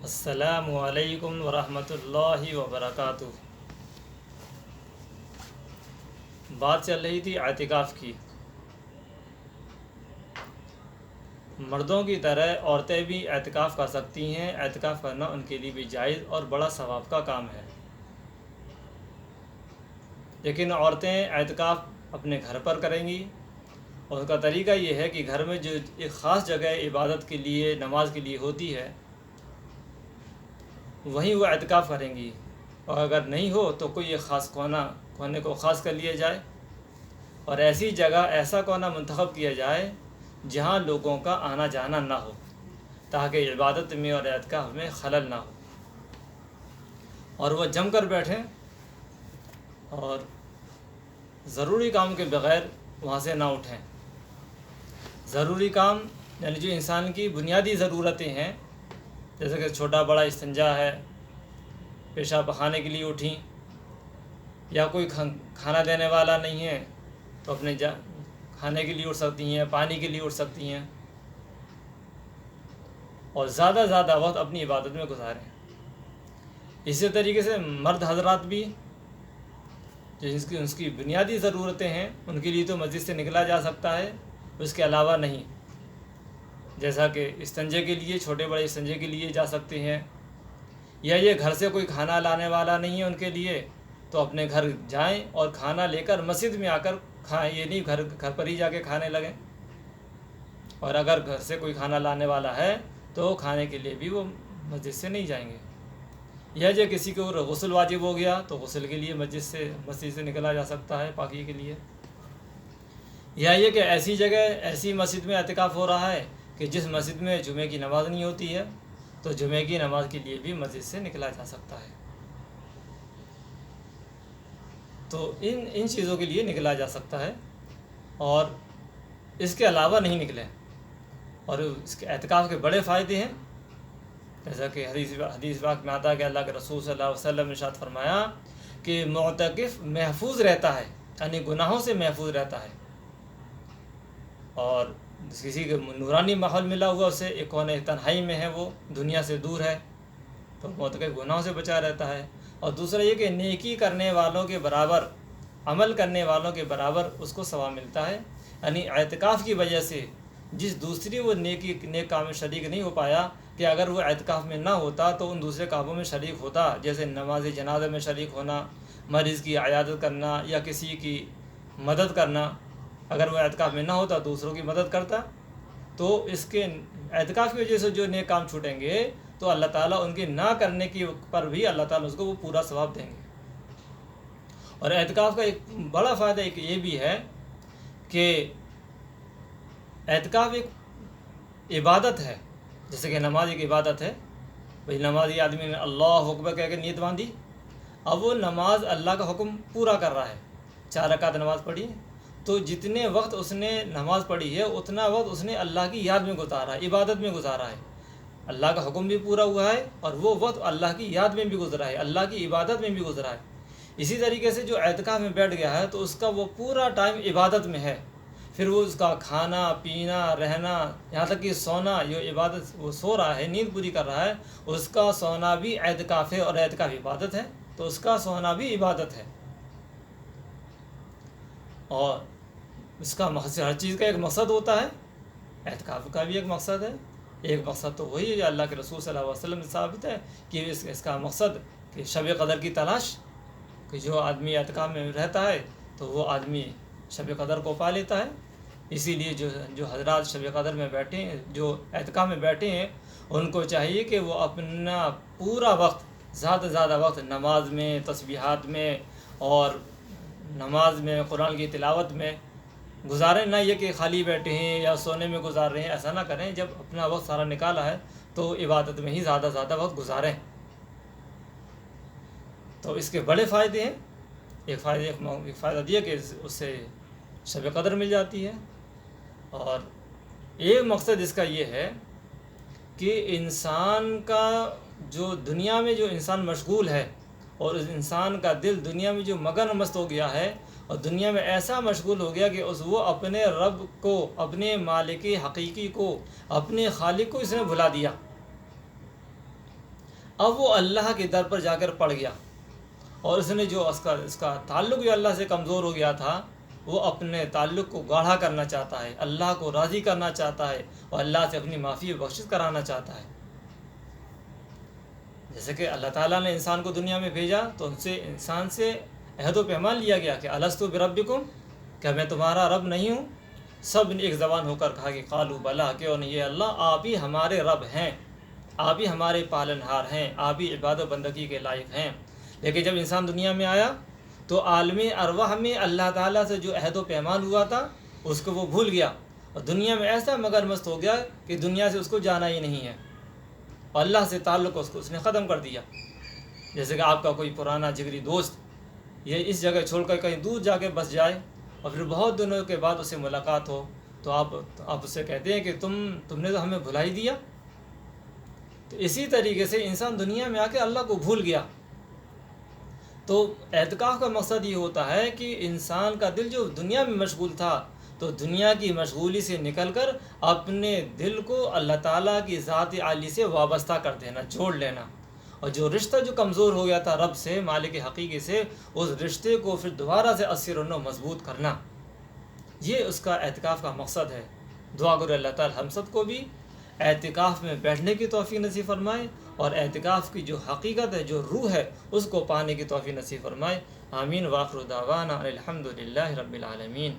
السلام علیکم ورحمۃ اللہ وبرکاتہ۔ بات چل رہی تھی اعتکاف کی۔ مردوں کی طرح عورتیں بھی اعتکاف کر سکتی ہیں۔ اعتکاف کرنا ان کے لیے بھی جائز اور بڑا ثواب کا کام ہے، لیکن عورتیں اعتکاف اپنے گھر پر کریں گی، اور اس کا طریقہ یہ ہے کہ گھر میں جو ایک خاص جگہ عبادت کے لیے، نماز کے لیے ہوتی ہے، وہیں وہ اعتکاف کریں گی، اور اگر نہیں ہو تو کوئی ایک خاص کونے کو خاص کر لیا جائے، اور ایسی جگہ، ایسا کونا منتخب کیا جائے جہاں لوگوں کا آنا جانا نہ ہو، تاکہ عبادت میں اور اعتکاف میں خلل نہ ہو، اور وہ جم کر بیٹھیں اور ضروری کام کے بغیر وہاں سے نہ اٹھیں۔ ضروری کام یعنی جو انسان کی بنیادی ضرورتیں ہیں، جیسے کہ چھوٹا بڑا استنجا ہے، پیشاب پخانے کے لیے اٹھیں، یا کوئی کھانا دینے والا نہیں ہے تو اپنے کھانے کے لیے اٹھ سکتی ہیں، پانی کے لیے اٹھ سکتی ہیں، اور زیادہ وقت اپنی عبادت میں گزاریں۔ اسی طریقے سے مرد حضرات بھی جو اس کی بنیادی ضرورتیں ہیں، ان کے لیے تو مسجد سے نکلا جا سکتا ہے، اس کے علاوہ نہیں، جیسا کہ استنجے کے لیے، چھوٹے بڑے استنجے کے لیے جا سکتے ہیں، یا یہ گھر سے کوئی کھانا لانے والا نہیں ہے ان کے لیے تو اپنے گھر جائیں اور کھانا لے کر مسجد میں آ کر کھائیں، یہ نہیں گھر پر ہی جا کے کھانے لگیں، اور اگر گھر سے کوئی کھانا لانے والا ہے تو کھانے کے لیے بھی وہ مسجد سے نہیں جائیں گے۔ یا جو کسی کو غسل واجب ہو گیا تو غسل کے لیے مسجد سے نکلا جا سکتا ہے پاکی کے لیے، یا یہ کہ ایسی جگہ، ایسی مسجد میں اعتکاف ہو رہا ہے کہ جس مسجد میں جمعے کی نماز نہیں ہوتی ہے، تو جمعے کی نماز کے لیے بھی مسجد سے نکلا جا سکتا ہے۔ تو ان چیزوں کے لیے نکلا جا سکتا ہے، اور اس کے علاوہ نہیں نکلیں۔ اور اس کے اعتکاف کے بڑے فائدے ہیں، جیسا کہ حدیث پاک میں آتا ہے کہ اللہ کے رسول صلی اللہ علیہ وسلم نے ارشاد فرمایا کہ معتکف محفوظ رہتا ہے، یعنی گناہوں سے محفوظ رہتا ہے، اور کسی کے نورانی ماحول ملا ہوا، اسے ایک کونے تنہائی میں ہے، وہ دنیا سے دور ہے، تو معتکف گناہوں سے بچا رہتا ہے۔ اور دوسرا یہ کہ نیکی کرنے والوں کے برابر، عمل کرنے والوں کے برابر اس کو ثواب ملتا ہے، یعنی اعتکاف کی وجہ سے جس دوسری وہ نیک کام میں شریک نہیں ہو پایا، کہ اگر وہ اعتکاف میں نہ ہوتا تو ان دوسرے کاموں میں شریک ہوتا، جیسے نماز جنازہ میں شریک ہونا، مریض کی عیادت کرنا، یا کسی کی مدد کرنا۔ اگر وہ اعتکاف میں نہ ہوتا، دوسروں کی مدد کرتا، تو اس کے اعتکاف کی وجہ سے جو نیک کام چھوٹیں گے تو اللہ تعالیٰ ان کے نہ کرنے کی پر بھی اللہ تعالیٰ اس کو وہ پورا ثواب دیں گے۔ اور اعتکاف کا ایک بڑا فائدہ ایک یہ بھی ہے کہ اعتکاف ایک عبادت ہے، جیسے کہ نماز ایک عبادت ہے۔ بھئی نمازی آدمی نے اللہ اکبر کہہ کے نیت باندھی، اب وہ نماز اللہ کا حکم پورا کر رہا ہے، 4 رکعت نماز پڑھی، تو جتنے وقت اس نے نماز پڑھی ہے اتنا وقت اس نے اللہ کی یاد میں گزارا ہے، عبادت میں گزارا ہے، اللہ کا حکم بھی پورا ہوا ہے، اور وہ وقت اللہ کی یاد میں بھی گزرا ہے، اللہ کی عبادت میں بھی گزرا ہے۔ اسی طریقے سے جو اعتکاف میں بیٹھ گیا ہے تو اس کا وہ پورا ٹائم عبادت میں ہے، پھر وہ اس کا کھانا پینا، رہنا، یہاں تک کہ سونا، یہ عبادت، وہ سو رہا ہے، نیند پوری کر رہا ہے، اس کا سونا بھی اعتکاف ہے، اور اعتکاف عبادت ہے، تو اس کا سونا بھی عبادت ہے۔ اور اس کا مقصد، ہر چیز کا ایک مقصد ہوتا ہے، اعتکاف کا بھی ایک مقصد ہے۔ ایک مقصد تو وہی ہے جو اللہ کے رسول صلی اللہ علیہ وسلم سے ثابت ہے کہ اس کا مقصد کہ شب قدر کی تلاش، کہ جو آدمی اعتکاف میں رہتا ہے تو وہ آدمی شب قدر کو پا لیتا ہے۔ اسی لیے جو حضرات شب قدر میں بیٹھے ہیں، جو اعتکاف میں بیٹھے ہیں، ان کو چاہیے کہ وہ اپنا پورا وقت، زیادہ وقت نماز میں، تسبیحات میں، اور نماز میں، قرآن کی تلاوت میں گزاریں، نہ یہ کہ خالی بیٹھے ہیں یا سونے میں گزار رہے ہیں، ایسا نہ کریں۔ جب اپنا وقت سارا نکالا ہے تو عبادت میں ہی زیادہ وقت گزاریں۔ تو اس کے بڑے فائدے ہیں۔ ایک فائدہ یہ کہ اس سے شب قدر مل جاتی ہے، اور ایک مقصد اس کا یہ ہے کہ انسان کا جو دنیا میں جو انسان مشغول ہے، اور اس انسان کا دل دنیا میں جو مگن مست ہو گیا ہے، اور دنیا میں ایسا مشغول ہو گیا کہ وہ اپنے رب کو، اپنے مالک حقیقی کو، اپنے خالق کو اس نے بھلا دیا۔ اب وہ اللہ کے در پر جا کر پڑ گیا، اور اس نے جو اس کا تعلق جو اللہ سے کمزور ہو گیا تھا، وہ اپنے تعلق کو گاڑھا کرنا چاہتا ہے، اللہ کو راضی کرنا چاہتا ہے، اور اللہ سے اپنی معافی و بخشش کرانا چاہتا ہے۔ جیسے کہ اللہ تعالیٰ نے انسان کو دنیا میں بھیجا تو انسان سے عہد و پیمان لیا گیا کہ الستو بربکم، کیا میں تمہارا رب نہیں ہوں؟ سب نے ایک زبان ہو کر کہا کہ قالوا بلا، کیوں نہیں، یہ اللہ آپ ہی ہمارے رب ہیں، آپ ہی ہمارے پالنہار ہیں، آپ ہی عبادت و بندگی کے لائق ہیں۔ لیکن جب انسان دنیا میں آیا تو عالم ارواح میں اللہ تعالیٰ سے جو عہد و پیمان ہوا تھا اس کو وہ بھول گیا، اور دنیا میں ایسا مگر مست ہو گیا کہ دنیا سے اس کو جانا ہی نہیں ہے، اور اللہ سے تعلق اس نے ختم کر دیا۔ جیسے کہ آپ کا کوئی پرانا جگری دوست یہ اس جگہ چھوڑ کر کہیں دور جا کے بس جائے، اور پھر بہت دنوں کے بعد اس سے ملاقات ہو تو آپ اس سے کہتے ہیں کہ تم نے تو ہمیں بھلا ہی دیا۔ تو اسی طریقے سے انسان دنیا میں آ کے اللہ کو بھول گیا۔ تو اعتکاف کا مقصد یہ ہوتا ہے کہ انسان کا دل جو دنیا میں مشغول تھا، تو دنیا کی مشغولی سے نکل کر اپنے دل کو اللہ تعالیٰ کی ذات عالی سے وابستہ کر دینا، جوڑ لینا، اور جو رشتہ جو کمزور ہو گیا تھا رب سے، مالک حقیقی سے، اس رشتے کو پھر دوبارہ سے اثر و نو مضبوط کرنا، یہ اس کا اعتکاف کا مقصد ہے۔ دعا کرو اللہ تعالیٰ ہم سب کو بھی اعتکاف میں بیٹھنے کی توفیق نصیب فرمائے، اور اعتکاف کی جو حقیقت ہے، جو روح ہے، اس کو پانے کی توفیق نصیب فرمائے۔ آمین۔ وآخر دعوانا الحمد للہ رب العالمین۔